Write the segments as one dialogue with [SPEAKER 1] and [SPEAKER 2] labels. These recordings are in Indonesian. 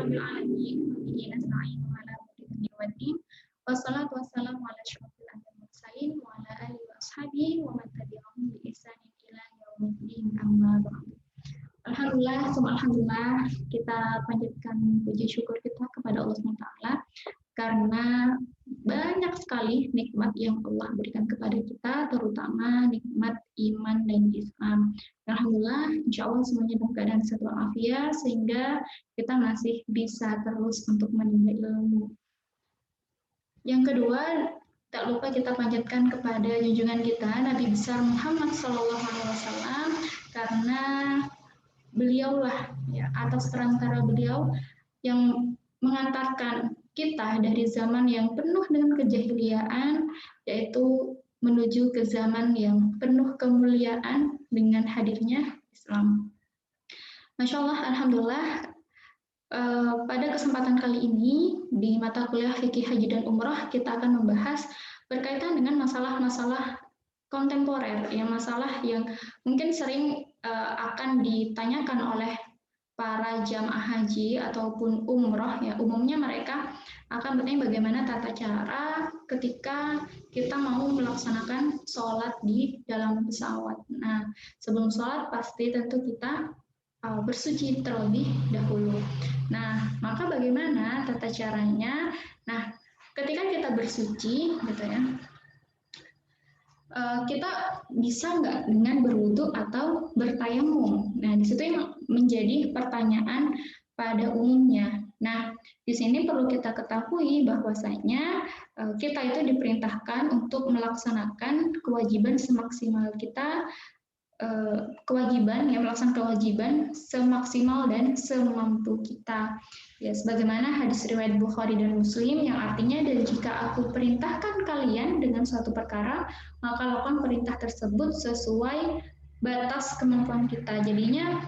[SPEAKER 1] rabbil alamin wa bihi nasta'inu ala umuri dunya waddin. Wassalatu wassalamu ala asyrofil anbiya'i wal mursalin wa ala alihi wa ashabihi wa man tabi'ahum bi ihsanin ila yaumiddin. Amma ba'du. Alhamdulillah, kita panjatkan puji syukur kita kepada Allah SWT karena banyak sekali nikmat yang Allah berikan kepada kita, terutama nikmat iman dan Islam. Alhamdulillah, insya Allah semuanya dalam keadaan sehat walafiat sehingga kita masih bisa terus untuk menimba ilmu. Yang kedua, tak lupa kita panjatkan kepada junjungan kita Nabi besar Muhammad SAW karena beliaulah ya, atas perantara beliau yang mengantarkan kita dari zaman yang penuh dengan kejahiliaan yaitu menuju ke zaman yang penuh kemuliaan dengan hadirnya Islam. Masya Allah, Alhamdulillah, pada kesempatan kali ini di mata kuliah Fikih Haji dan Umrah kita akan membahas berkaitan dengan masalah-masalah kontemporer, ya, masalah yang mungkin sering akan ditanyakan oleh para jamaah haji ataupun umroh, ya. Umumnya mereka akan bertanya bagaimana tata cara ketika kita mau melaksanakan sholat di dalam pesawat. Nah, sebelum sholat pasti tentu kita bersuci terlebih dahulu. Nah, maka bagaimana tata caranya? Nah, ketika kita bersuci, gitu ya, kita bisa nggak dengan berwudu atau bertayamum? Nah, di situ yang menjadi pertanyaan pada umumnya. Nah, di sini perlu kita ketahui bahwasanya kita itu diperintahkan untuk melaksanakan kewajiban semaksimal kita, melaksanakan kewajiban semaksimal dan semampu kita. Ya, sebagaimana hadis riwayat Bukhari dan Muslim yang artinya, dan jika aku perintahkan kalian dengan suatu perkara, maka lakukan perintah tersebut sesuai batas kemampuan kita. Jadinya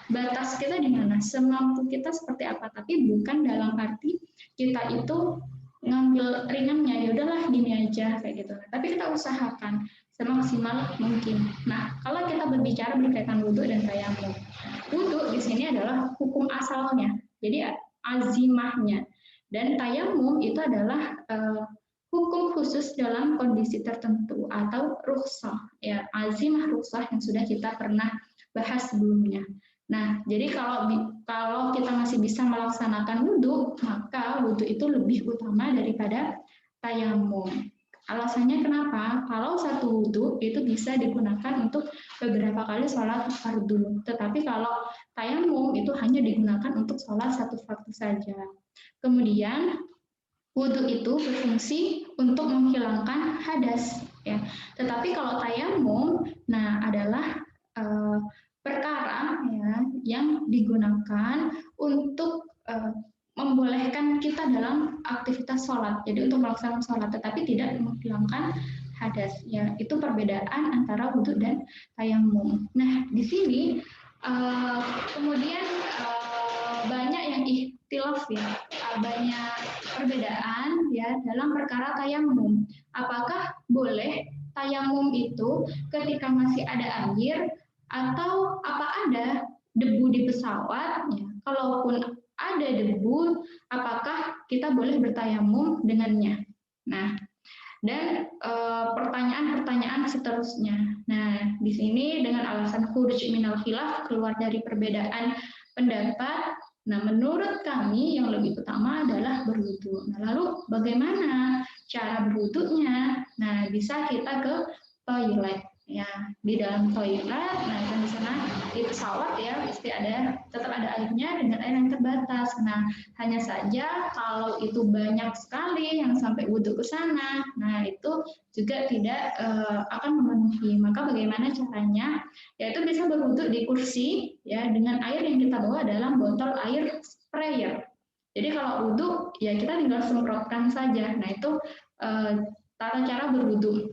[SPEAKER 1] batas kita di mana? Semampu kita seperti apa? Tapi bukan dalam arti kita itu ngambil ringannya, ya udahlah gini aja kayak gitu. Tapi kita usahakan semaksimal mungkin. Nah, kalau kita berbicara berkaitan wudhu dan tayamum, wudhu di sini adalah hukum asalnya, jadi azimahnya, dan tayamum itu adalah hukum khusus dalam kondisi tertentu atau rukhsah, ya, azimah rukhsah yang sudah kita pernah bahas sebelumnya. Nah, jadi kalau kita masih bisa melaksanakan wudhu, maka wudhu itu lebih utama daripada tayamum. Alasannya kenapa? Kalau satu wudhu itu bisa digunakan untuk beberapa kali sholat fardu, tetapi kalau tayamum itu hanya digunakan untuk sholat satu fardu saja. Kemudian wudhu itu berfungsi untuk menghilangkan hadas, ya. Tetapi kalau tayamum, nah adalah perkara, ya, yang digunakan untuk membolehkan kita dalam aktivitas sholat, jadi untuk melaksanakan sholat, tetapi tidak menghilangkan hadas. Ya, itu perbedaan antara wudhu dan tayamum. Nah, di sini kemudian banyak yang ikhtilaf, ya, banyak perbedaan, ya, dalam perkara tayamum. Apakah boleh tayamum itu ketika masih ada air atau apa ada debu di pesawat? Ya, kalaupun ada debu, apakah kita boleh bertayamum dengannya? Nah, dan pertanyaan-pertanyaan seterusnya. Nah, di sini dengan alasan khuruj minal khilaf, keluar dari perbedaan pendapat. Nah, menurut kami yang lebih utama adalah berwudu. Nah, lalu bagaimana cara berwudunya? Nah, bisa kita ke toilet. Ya, di dalam toilet, nah di sana di pesawat, ya, pasti tetap ada airnya dengan air yang terbatas. Nah, hanya saja kalau itu banyak sekali yang sampai wudhu ke sana, nah itu juga tidak akan memenuhi. Maka bagaimana caranya? Yaitu bisa berwudhu di kursi, ya, dengan air yang kita bawa dalam botol air sprayer. Jadi kalau wudhu, ya kita tinggal semprotkan saja. Nah, itu tata cara berwudhu.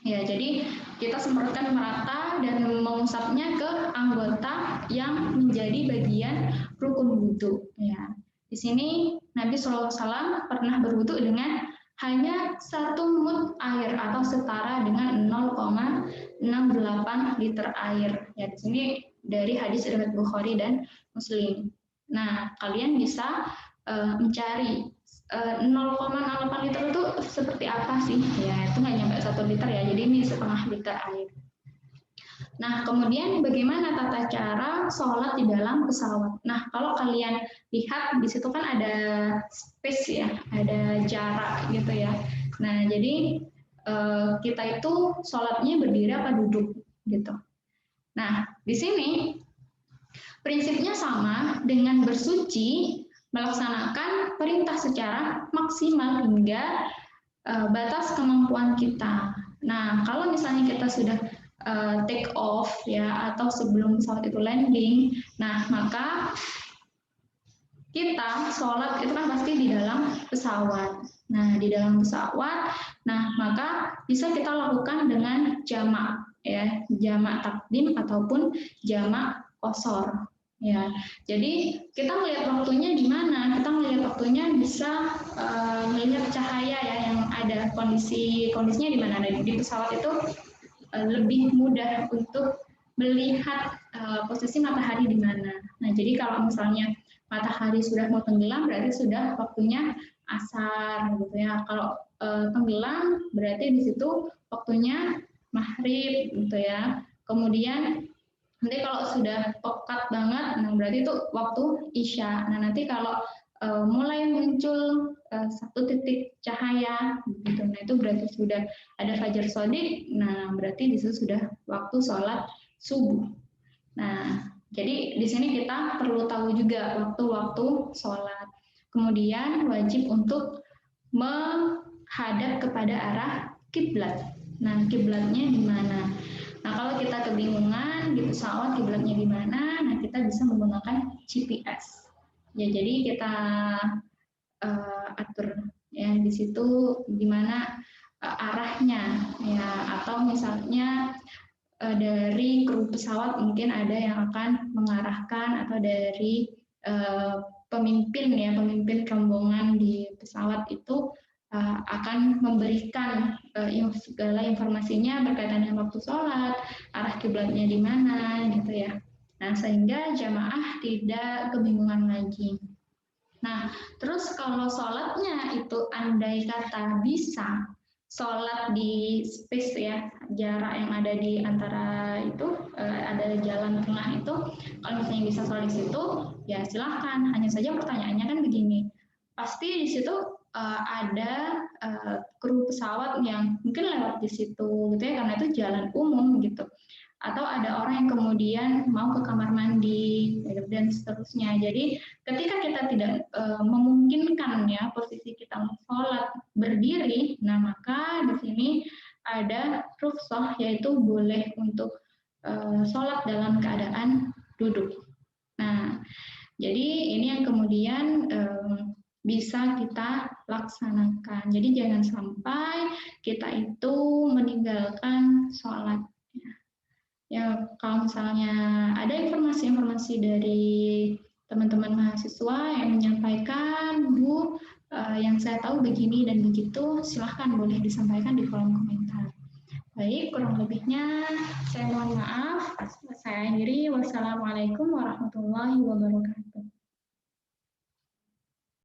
[SPEAKER 1] Ya, jadi kita semprotkan merata dan mengusapnya ke anggota yang menjadi bagian rukun wudhu. Ya, di sini Nabi SAW pernah berwudhu dengan hanya 1 mud air atau setara dengan 0,68 liter air. Ya, di sini dari hadis riwayat Bukhari dan Muslim. Nah, kalian bisa mencari 0,08 liter itu seperti apa sih? Ya, itu nggak nyampe 1 liter ya, jadi ini setengah liter air. Nah, kemudian bagaimana tata cara sholat di dalam pesawat? Nah, kalau kalian lihat di situ kan ada space ya, ada jarak gitu ya. Nah, jadi kita itu sholatnya berdiri apa duduk gitu. Nah, di sini prinsipnya sama dengan bersuci, melaksanakan perintah secara maksimal hingga batas kemampuan kita. Nah, kalau misalnya kita sudah take off ya atau sebelum pesawat itu landing, nah maka kita sholat itu kan pasti di dalam pesawat. Nah, di dalam pesawat, nah maka bisa kita lakukan dengan jamak ya, jamak takdim ataupun jamak qashar. Ya, jadi kita melihat waktunya di mana? Kita melihat waktunya bisa melihat cahaya ya yang ada kondisinya di mana. Di pesawat itu lebih mudah untuk melihat posisi matahari di mana. Nah, jadi kalau misalnya matahari sudah mau tenggelam, berarti sudah waktunya asar gitu ya. Kalau tenggelam, berarti di situ waktunya maghrib gitu ya. Kemudian nanti kalau sudah pekat banget, nah berarti itu waktu isya. Nah nanti kalau mulai muncul satu titik cahaya, gitu. Nah itu berarti sudah ada fajar shodiq. Nah berarti di situ sudah waktu sholat subuh. Nah jadi di sini kita perlu tahu juga waktu-waktu sholat. Kemudian wajib untuk menghadap kepada arah kiblat. Nah kiblatnya di mana? Nah, kalau kita kebingungan di pesawat kiblatnya di mana, nah kita bisa menggunakan GPS. Ya, jadi kita atur ya di situ di mana arahnya ya atau misalnya dari kru pesawat mungkin ada yang akan mengarahkan atau dari pemimpin rombongan di pesawat itu akan memberikan segala informasinya berkaitan dengan waktu sholat, arah kiblatnya di mana, gitu ya. Nah, sehingga jamaah tidak kebingungan lagi. Nah, terus kalau sholatnya itu andai kata bisa sholat di space ya, jarak yang ada di antara itu ada jalan tengah itu, kalau misalnya bisa sholat di situ, ya silahkan. Hanya saja pertanyaannya kan begini, pasti di situ ada kru pesawat yang mungkin lewat di situ gitu ya karena itu jalan umum gitu atau ada orang yang kemudian mau ke kamar mandi dan seterusnya. Jadi ketika kita tidak memungkinkan ya posisi kita sholat berdiri, nah maka di sini ada rukhsah yaitu boleh untuk sholat dalam keadaan duduk. Nah, jadi ini yang kemudian bisa kita laksanakan. Jadi jangan sampai kita itu meninggalkan sholat. Ya, kalau misalnya ada informasi-informasi dari teman-teman mahasiswa yang menyampaikan, Bu, yang saya tahu begini dan begitu, silahkan boleh disampaikan di kolom komentar. Baik, kurang lebihnya saya mohon maaf. Saya akhiri. Wassalamualaikum warahmatullahi wabarakatuh.